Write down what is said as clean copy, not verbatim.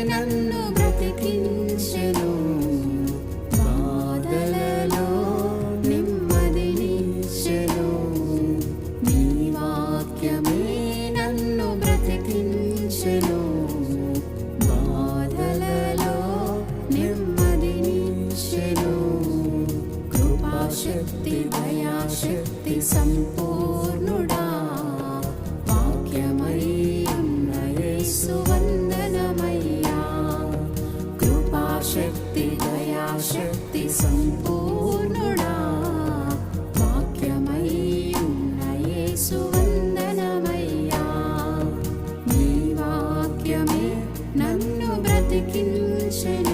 నన్ను బ్రతికించెను, బాధలలో నెమ్మదినిచ్చెను. నీ వాక్యమే నన్ను బ్రతికించెను, బాధలలో నెమ్మదినిచ్చెను. కృపాశక్తి దయాశక్తి సంపూర్ణుడా, వాక్యమై ఉన్న యేసు వందనమయ్యా. కృపాశక్తి దయాశక్తి సంపూర్ణుడా, వాక్యమై ఉన్న యేసు వందనమయ్యా. నీ వాక్యమే నన్ను బ్రతికించెను.